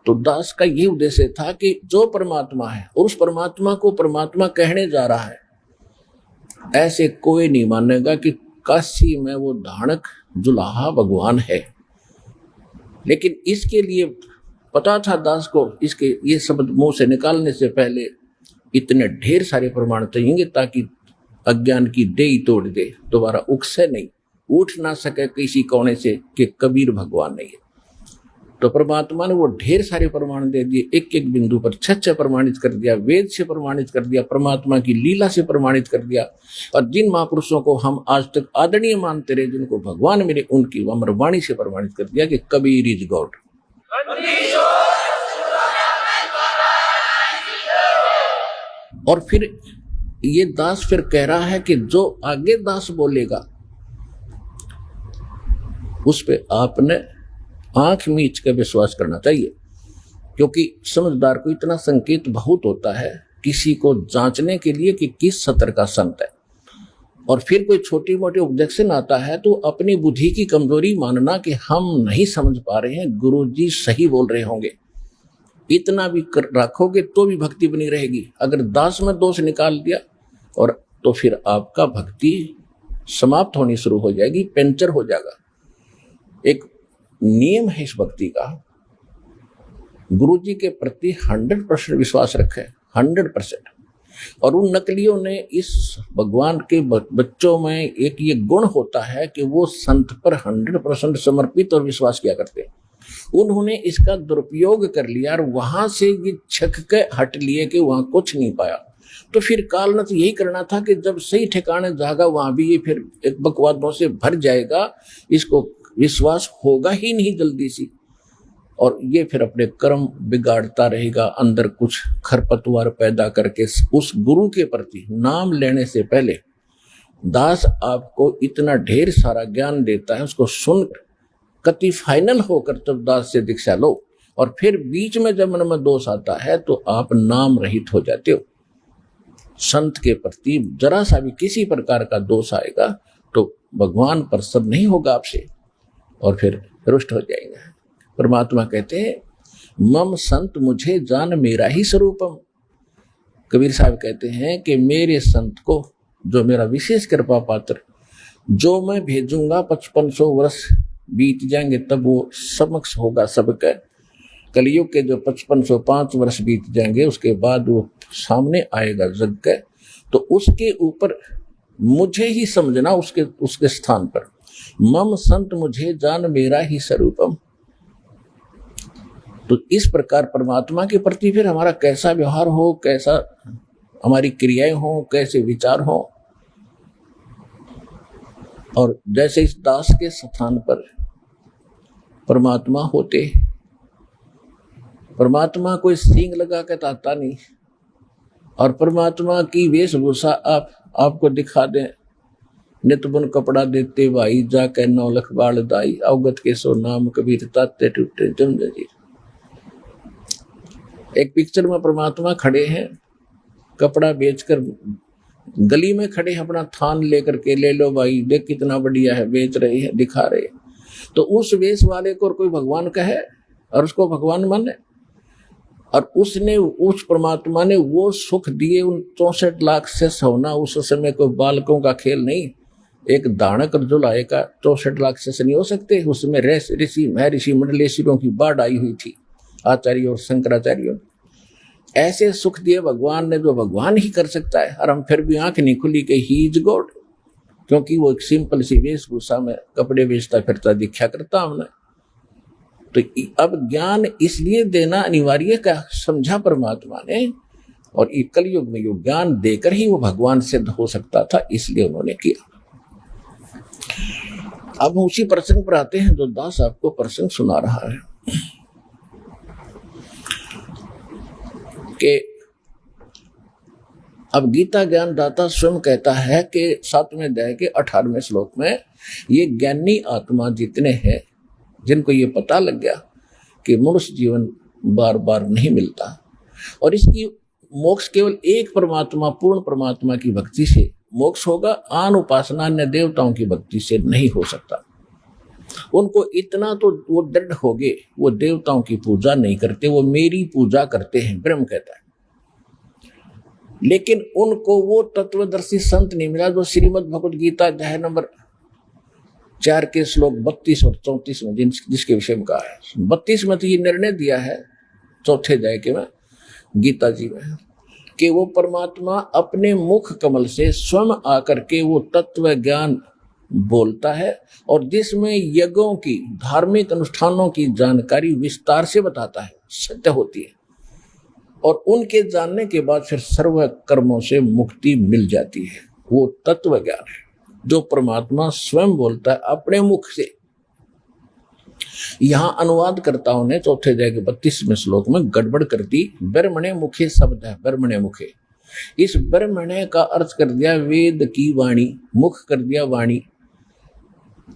तो दास का यही उद्देश्य था कि जो परमात्मा है और उस परमात्मा को परमात्मा कहने जा रहा है, ऐसे कोई नहीं मानेगा कि काशी में वो धानक जुलाहा भगवान है। लेकिन इसके लिए पता था दास को, इसके ये शब्द मुंह से निकालने से पहले इतने ढेर सारे प्रमाण चाहिए ताकि अज्ञान की देई तोड़ दे, दोबारा उकसे नहीं, उठ ना सके किसी कोने से कि कबीर भगवान नहीं है। तो परमात्मा ने वो ढेर सारे प्रमाण दे दिए, एक एक बिंदु पर 6 प्रमाणित कर दिया, वेद से प्रमाणित कर दिया, परमात्मा की लीला से प्रमाणित कर दिया। और जिन महापुरुषों को हम आज तक आदरणीय मानते रहे, जिनको भगवान मिले, उनकी अमर वाणी से प्रमाणित कर दिया कि कबीर इज गॉड। और फिर ये दास फिर कह रहा है कि जो आगे दास बोलेगा उस पे आपने आंख मीच के विश्वास करना चाहिए, क्योंकि समझदार को इतना संकेत बहुत होता है किसी को जांचने के लिए कि किस सत्र का संत है। और फिर कोई छोटी मोटी ऑब्जेक्शन आता है तो अपनी बुद्धि की कमजोरी मानना कि हम नहीं समझ पा रहे हैं, गुरुजी सही बोल रहे होंगे, इतना भी रखोगे तो भी भक्ति बनी रहेगी। अगर दास में दोष निकाल दिया और तो फिर आपका भक्ति समाप्त होनी शुरू हो जाएगी, पंचर हो जाएगा। एक नियम है इस भक्ति का, गुरुजी के प्रति 100% विश्वास रखें, 100%। और उन नकलियों ने इस भगवान के बच्चों में एक ये गुण होता है कि वो संत पर 100% समर्पित और विश्वास किया करते हैं। उन्होंने इसका दुरुपयोग कर लिया और वहां से ये छक के हट लिए कि वहां कुछ नहीं पाया। तो फिर काल ने तो यही करना था कि जब सही ठिकाने जागा वहां भी ये फिर एक बकवादों से भर जाएगा, इसको विश्वास होगा ही नहीं जल्दी सी। और ये फिर अपने कर्म बिगाड़ता रहेगा, अंदर कुछ खरपतवार पैदा करके। उस गुरु के प्रति नाम लेने से पहले दास आपको इतना ढेर सारा ज्ञान देता है, उसको सुन कति फाइनल होकर तब दास से दीक्षा लो, और फिर बीच में जब मन में दोष आता है तो आप नाम रहित हो जाते हो। संत के प्रति जरा सा भी किसी प्रकार का दोष आएगा तो भगवान प्रसन्न नहीं होगा आपसे और फिर रुष्ट हो जाएगा। परमात्मा कहते हैं मम संत मुझे जान मेरा ही स्वरूपम। कबीर साहब कहते हैं कि मेरे संत को, जो मेरा विशेष कृपा पात्र, जो मैं भेजूंगा 5500 वर्ष बीत जाएंगे तब वो समक्ष होगा सबके। कलयुग के जो 5505 वर्ष बीत जाएंगे उसके बाद वो सामने आएगा जग के, तो उसके ऊपर मुझे ही समझना, उसके स्थान पर। मम संत मुझे जान मेरा ही स्वरूपम। तो इस प्रकार परमात्मा के प्रति फिर हमारा कैसा व्यवहार हो, कैसा हमारी क्रियाएं हो, कैसे विचार हो। और जैसे इस दास के स्थान पर परमात्मा होते, परमात्मा कोई सींग लगा के आता नहीं, और परमात्मा की वेशभूषा आपको दिखा दें, नित बुन कपड़ा देते भाई, जाके 9 लख बाल दाई, अवगत के सो नाम कबीर ताते टूटे जम जंजीर। एक पिक्चर में परमात्मा खड़े हैं, कपड़ा बेचकर गली में खड़े हैं, अपना थान लेकर के, ले लो भाई, देख कितना बढ़िया है, बेच रहे हैं, दिखा रहे हैं। तो उस वेश वाले को कोई भगवान कहे और उसको भगवान माने, और उसने, उस परमात्मा ने वो सुख दिए उन 64 लाख से सोना। उस समय कोई बालकों का खेल नहीं, एक दानक जुलाए का 64 लाख से नहीं हो सकते। उसमें ऋषि महर्षि मंडलेश्वरों की बाढ़ आई हुई थी, आचार्य और शंकराचार्यों। ऐसे सुख दिए भगवान ने जो भगवान ही कर सकता है, और हम फिर भी आंख नहीं खुली कि ही इज गॉड, क्योंकि वो एक सिंपल सी वेशभूषा में कपड़े बेचता फिरता दिखा करता हमने। तो अब ज्ञान इसलिए देना अनिवार्य का समझा परमात्मा ने, और ये कलयुग में ये ज्ञान देकर ही वो भगवान सिद्ध हो सकता था, इसलिए उन्होंने किया। अब हम उसी प्रसंग पर आते हैं जो दास आपको प्रसंग सुना रहा है कि अब गीता ज्ञान दाता स्वयं कहता है कि 7वें अध्याय के 18वें श्लोक में, ये ज्ञानी आत्मा जितने हैं, जिनको ये पता लग गया कि मनुष्य जीवन बार बार नहीं मिलता और इसकी मोक्ष केवल एक परमात्मा, पूर्ण परमात्मा की भक्ति से मोक्ष होगा, आन उपासना अन्य देवताओं की भक्ति से नहीं हो सकता। उनको इतना तो वो दृढ़ हो गए, वो देवताओं की पूजा नहीं करते, वो मेरी पूजा करते हैं, ब्रह्म कहता है। लेकिन उनको वो तत्वदर्शी संत नहीं मिला जो श्रीमद् भगवद गीता अध्याय नंबर 4 के श्लोक 32 और 34 में जिसके विषय में कहा है। 32 में तो ये निर्णय दिया है, 4थे अध्याय के में गीता जी में, कि वो परमात्मा अपने मुख कमल से स्वयं आकर के वो तत्व ज्ञान बोलता है, और जिसमें यज्ञों की, धार्मिक अनुष्ठानों की जानकारी विस्तार से बताता है, सत्य होती है, और उनके जानने के बाद फिर सर्व कर्मों से मुक्ति मिल जाती है। वो तत्व ज्ञान है जो परमात्मा स्वयं बोलता है अपने मुख से। यहां अनुवादकर्ताओं ने 4थे अध्याय के 32वें श्लोक में गड़बड़ कर दी। ब्रह्मणे मुखे शब्द है, ब्रह्मणे मुखे, इस ब्रह्मणे का अर्थ कर दिया वेद की वाणी, मुख कर दिया वाणी।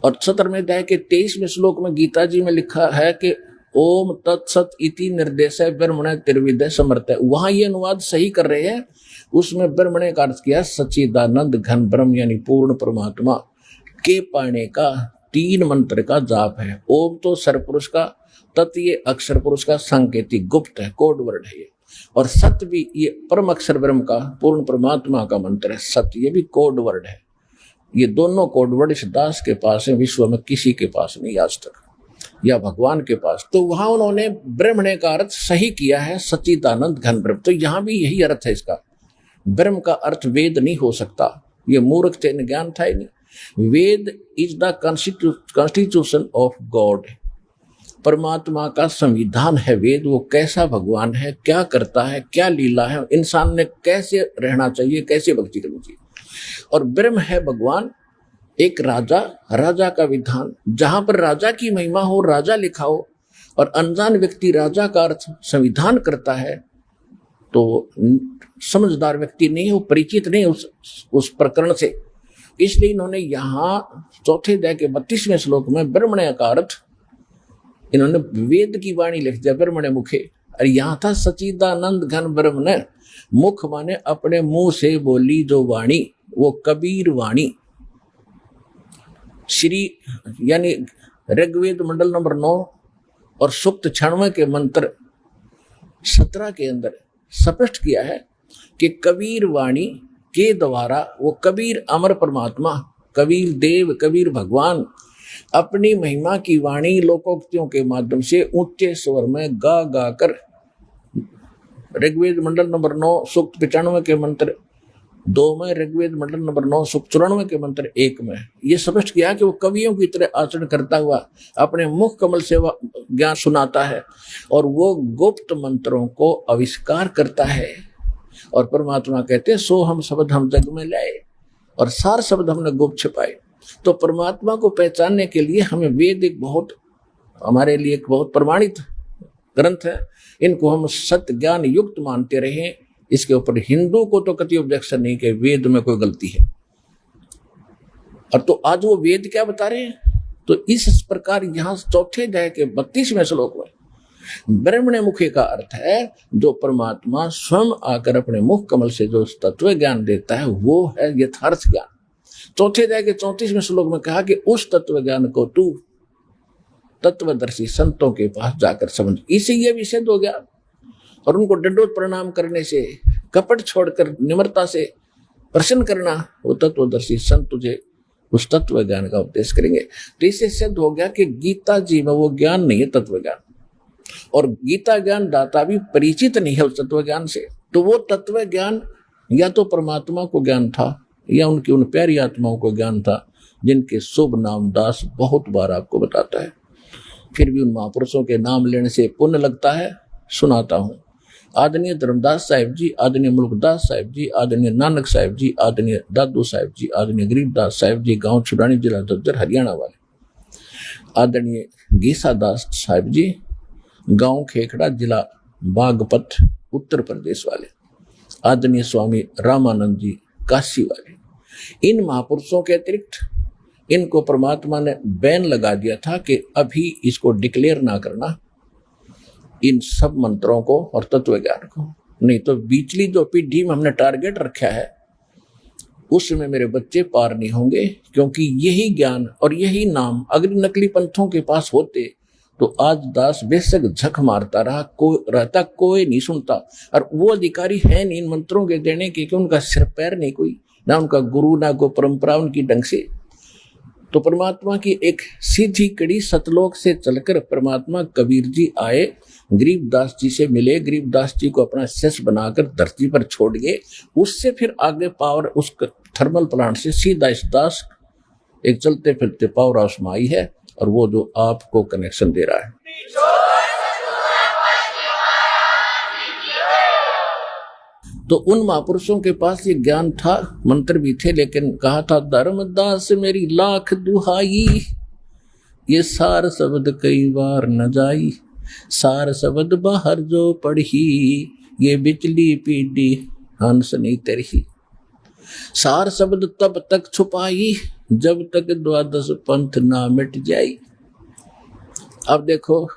और 17वें अध्याय के 23वें श्लोक में गीता जी में लिखा है कि ओम तत्सत इति निर्देश ब्रह्मणे त्रिविध समर्थ है। वहां ये अनुवाद सही कर रहे हैं, उसमें ब्रह्मणे का अर्थ किया सच्चिदानंद घन ब्रह्म, यानी पूर्ण परमात्मा के पाने का 3 मंत्र का जाप है। ओम तो सरपुरुष का, तत् ये अक्षर पुरुष का सांकेतिक गुप्त है, कोड वर्ड है ये, और सत्य भी ये परम अक्षर ब्रह्म का, पूर्ण परमात्मा का मंत्र है। सत्य ये भी कोड वर्ड है। ये दोनों कोड वर्ड इस दास के पास है, विश्व में किसी के पास नहीं आज तक, या भगवान के पास। तो वहां उन्होंने ब्रह्मणे का अर्थ सही किया है, सच्चिदानंद घन ब्रह्म। तो यहां भी यही अर्थ है इसका। ब्रह्म का अर्थ वेद नहीं हो सकता, ये मूर्ख थे, ज्ञान था ही नहीं। Veda is the constitution of God, परमात्मा का संविधान है वेद। वो कैसा भगवान है, क्या करता है, क्या लीला है, इंसान ने कैसे रहना चाहिए, कैसे भक्ति करनी चाहिए। और ब्रह्म है भगवान, एक राजा, राजा का विधान। जहां पर राजा की महिमा हो, राजा लिखा हो, और अनजान व्यक्ति राजा का अर्थ संविधान करता है तो समझदार व्यक्ति नहीं, वो परिचित नहीं उस प्रकरण से। इसलिए इन्होंने यहाँ चौथे अध्याय के 32वें श्लोक में ब्रह्मण्य का अर्थ इन्होंने वेद की वाणी लिख दिया, ब्रह्मण्य मुखे। और यहाँ था सचिदानंद घन ब्रह्मण्य, मुख माने अपने मुंह से बोली जो वाणी, वो कबीर वाणी। श्री यानी ऋग्वेद मंडल नंबर 9 और सूक्त 96 के मंत्र 17 के अंदर स्पष्ट किया है कि कबीर वाणी के द्वारा वो कबीर अमर परमात्मा, कबीर देव, कबीर भगवान अपनी महिमा की वाणी लोकोक्तियों के माध्यम से ऊंचे स्वर में गा गा कर ऋग्वेद मंडल नंबर 9 सूक्त 95 के मंत्र 2 में, ऋग्वेद मंडल नंबर 9 सूक्त 94 के मंत्र 1 में ये स्पष्ट किया कि वो कवियों की तरह आचरण करता हुआ अपने मुख कमल से ज्ञान सुनाता है और वो गुप्त मंत्रों को आविष्कार करता है। और परमात्मा कहते हैं सो हम शब्द हम जग में लाए, और सार शब्द हमने गुप्त छिपाए। तो परमात्मा को पहचानने के लिए हमें वेद एक बहुत हमारे लिए एक बहुत प्रमाणित ग्रंथ है, इनको हम सत्य ज्ञान युक्त मानते रहे। इसके ऊपर हिंदू को तो कति ऑब्जेक्शन नहीं कि वेद में कोई गलती है। और तो आज वो वेद क्या बता रहे हैं, तो इस प्रकार यहाँ चौथे अध्याय के 32वें श्लोक में ब्रह्मण्य मुखे का अर्थ है जो परमात्मा स्वयं आकर अपने मुख कमल से जो तत्व ज्ञान देता है वो है यथार्थ ज्ञान। चौथे अध्याय के 34वें श्लोक में कहा कि उस तत्व ज्ञान को तू तत्वदर्शी संतों के पास जाकर समझ। इसे ये भी सिद्ध हो गया और उनको दंडोत प्रणाम करने से, कपट छोड़कर निम्रता से प्रसन्न करना, वो तत्वदर्शी संत तुझे उस तत्व ज्ञान का उपदेश करेंगे। तो इससे सिद्ध हो गया कि गीता जी में वो ज्ञान नहीं है तत्व ज्ञान, और गीता ज्ञान दाता भी परिचित नहीं है उस तत्व ज्ञान से। तो वो तत्व ज्ञान या तो परमात्मा को ज्ञान था या उनकी उन प्यारी आत्माओं को ज्ञान था जिनके शुभ नाम दास बहुत बार आपको बताता है। फिर भी उन महापुरुषों के नाम लेने से पुण्य लगता है। सुनाता हूँ, आदरणीय धर्मदास साहिब जी, आदरणीय मुल्कदास साहिब जी, आदरणीय नानक साहिब जी, आदरणीय दादू साहिब जी, आदरणीय गरीबदास साहिब जी, गांव छुड़ानी, जिला झज्जर, हरियाणा वाले, आदरणीय गीसा दास साहिब जी, गांव खेखड़ा, जिला बागपत, उत्तर प्रदेश वाले, आदरणीय स्वामी रामानंद जी, काशी वाले। इन महापुरुषों के अतिरिक्त इनको परमात्मा ने बैन लगा दिया था कि अभी इसको डिक्लेयर ना करना, इन सब मंत्रों को और तत्व ज्ञान को, नहीं तो बीचली जो पीढ़ी में हमने टारगेट रखा है उसमें मेरे बच्चे पार नहीं होंगे। क्योंकि यही ज्ञान और यही नाम अगर नकली पंथों के पास होते तो आज दास बेशक झक मारता रहा, कोई नहीं सुनता। और वो अधिकारी है नहीं इन मंत्रों के देने के कि उनका सिर पैर नहीं कोई, ना उनका गुरु, ना कोई परंपरा उनकी ढंग से। तो परमात्मा की एक सीधी कड़ी सतलोक से चलकर परमात्मा कबीर जी आए, गरीबदास जी से मिले, गरीबदास जी को अपना शिष्य बनाकर धरती पर छोड़ गए। उससे फिर आगे पावर उस थर्मल प्लांट से सीधा इस दास एक चलते फिरते पावर हाउस में आई है और वो जो आपको कनेक्शन दे रहा है। तो उन महापुरुषों के पास ये ज्ञान था, मंत्र भी थे, लेकिन कहा था धर्मदास मेरी लाख दुहाई, ये सार शब्द कई बार न जाई, सार शब्द बाहर जो पढ़ी, ये बिचली पीढ़ी हंस नहीं तरही, सार शब्द तब तक छुपाई जब तक द्वादश पंथ ना मिट जाई। अब देखो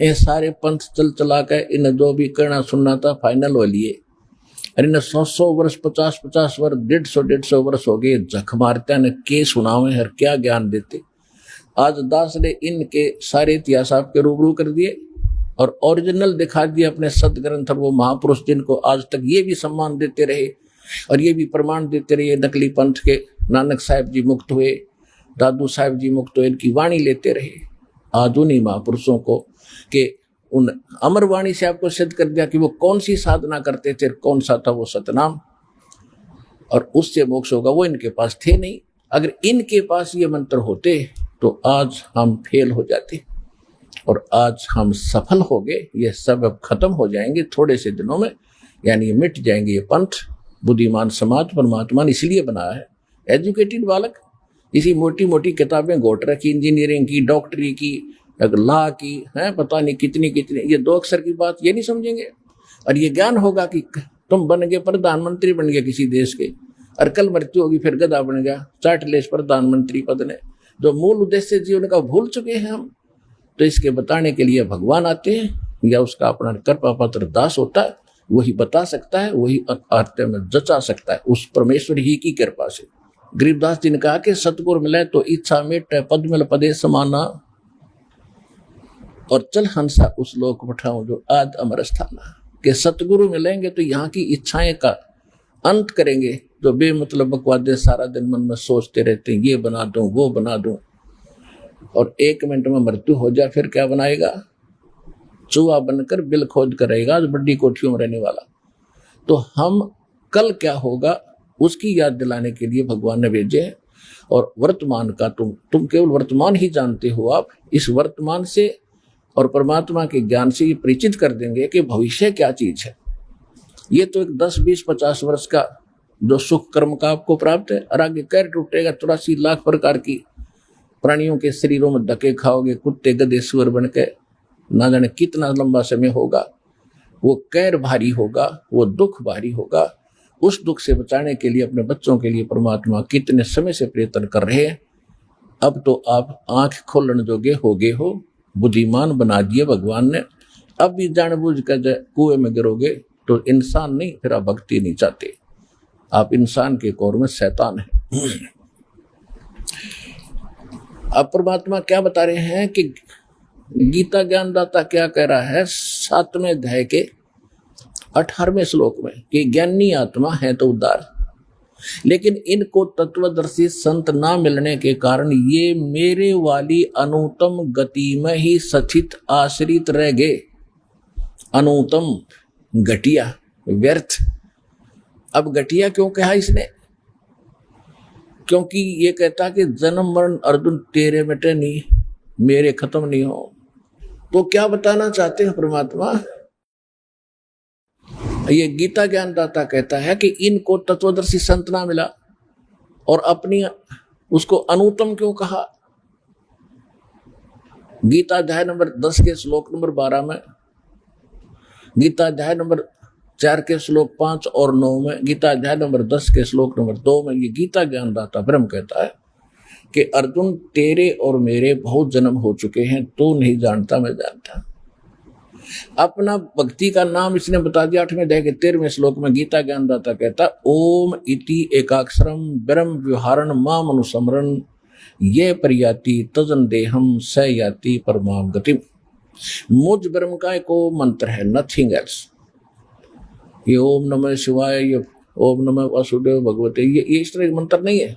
ये सारे पंथ चल चला कर इन्हें जो भी करना सुनना था फाइनल हो लिए, अरे न 100 वर्ष 50 वर्ष 150 वर्ष हो गए, झक मारते ने के सुनावे और क्या ज्ञान देते। आज दास ने इनके सारे इतिहास आपके रूबरू कर दिए और ओरिजिनल दिखा दिए अपने सदग्रंथ। और वो महापुरुष जिनको आज तक ये भी सम्मान देते रहे और ये भी प्रमाण देते रहे नकली पंथ के, नानक साहिब जी मुक्त हुए, दादू साहिब जी मुक्त हुए, इनकी वाणी लेते रहे। आज उन्हीं महापुरुषों को के उन अमर वाणी से आपको सिद्ध कर दिया कि वो कौन सी साधना करते थे, कौन सा था वो सतनाम, और उससे मोक्ष होगा। वो इनके पास थे नहीं। अगर इनके पास ये मंत्र होते तो आज हम फेल हो जाते और आज हम सफल हो गए। ये सब अब खत्म हो जाएंगे थोड़े से दिनों में, यानी मिट जाएंगे ये पंथ। बुद्धिमान समाज परमात्मा ने इसलिए बनाया है। एजुकेटेड बालक इसी मोटी मोटी किताबें घोट रखी, इंजीनियरिंग की, डॉक्टरी की, एक ला की है पता नहीं कितनी कितनी, ये 2 अक्षर की बात ये नहीं समझेंगे। और ये ज्ञान होगा कि तुम बन गए प्रधानमंत्री, बन गए किसी देश के, और कल मृत्यु होगी फिर गधा बन गया, चाट ले इस प्रधानमंत्री पद ने। जो मूल उद्देश्य जीवन का भूल चुके हैं हम। तो इसके बताने के लिए भगवान आते हैं, या उसका अपना कृपा पात्र दास होता है, वही बता सकता है, वही आत्मा में जचा सकता है, उस परमेश्वर ही की कृपा से। गरीबदास जी ने कहा कि सतगुरु मिले तो इच्छा मिट, पद मिल पदे समाना, और चल हंसा उस लोक पठाऊं जो आद अमर स्थाना। कि सतगुरु मिलेंगे तो यहाँ की इच्छाएं का अंत करेंगे, जो बेमतलब बकवादे सारा दिन मन में सोचते रहते हैं, ये बना दूं वो बना दूं, और 1 मिनट में मृत्यु हो जाए फिर क्या बनाएगा? चूहा बनकर बिल खोद कर रहेगा, जो बड़ी कोठियों में रहने वाला। तो हम कल क्या होगा उसकी याद दिलाने के लिए भगवान ने भेजे हैं। और वर्तमान का तुम केवल वर्तमान ही जानते हो। आप इस वर्तमान से और परमात्मा के ज्ञान से ये परिचित कर देंगे कि भविष्य क्या चीज है। ये तो एक 10, 20, 50 वर्ष का जो सुख कर्म का आपको प्राप्त है, और आगे कैर टूटेगा 83 लाख प्रकार की प्राणियों के शरीरों में धक्के खाओगे, कुत्ते गधे सुअर बन के, ना जाने कितना लंबा समय होगा। वो कैर भारी होगा, वो दुख भारी होगा। उस दुख से बचाने के लिए अपने बच्चों के लिए परमात्मा कितने समय से प्रयत्न कर रहे हैं। अब तो आप आंख खोलने जोगे हो गए हो, बुद्धिमान बना दिए भगवान ने। अब भी जानबूझ कर कुएं में गिरोगे तो इंसान नहीं, फिर आप भक्ति नहीं चाहते, आप इंसान के कौर में शैतान है। अब परमात्मा क्या बता रहे हैं कि गीता ज्ञानदाता क्या कह रहा है 7वें अध्याय के 18वें श्लोक में, कि ज्ञानी आत्मा है तो उदार, लेकिन इनको तत्वदर्शी संत ना मिलने के कारण ये मेरे वाली अनुत्तम गति में ही सचित आश्रित रह गए। अनुत्तम, घटिया, व्यर्थ। अब घटिया क्यों कहा इसने? क्योंकि ये कहता कि जन्म मरण अर्जुन तेरे मिटे नहीं, मेरे खत्म नहीं हो। तो क्या बताना चाहते हैं परमात्मा? ये गीता ज्ञानदाता कहता है कि इनको तत्वदर्शी संत ना मिला, और अपनी उसको अनुत्तम क्यों कहा? गीता अध्याय नंबर 10 के श्लोक नंबर 12 में, गीता अध्याय नंबर 4 के श्लोक 5 और 9 में, गीता अध्याय नंबर 10 के श्लोक नंबर 2 में ये गीता ज्ञानदाता ब्रह्म कहता है कि अर्जुन तेरे और मेरे बहुत जन्म हो चुके हैं, तू नहीं जानता मैं जानता। अपना भक्ति का नाम इसने बता दिया 8वें अध्याय के 13वें श्लोक में। गीता ज्ञानदाता कहता ओम इति एकाक्षरम ब्रह्म व्यवहारण माम अनुसमरण ये परियाति तजन देहम स याति परमाम गतिम। मुझ ब्रह्म का एक मंत्र है, नथिंग एल्स। ये ओम नमः शिवाय, ये ओम नमः वासुदेव भगवते, ये इस तरह मंत्र नहीं है।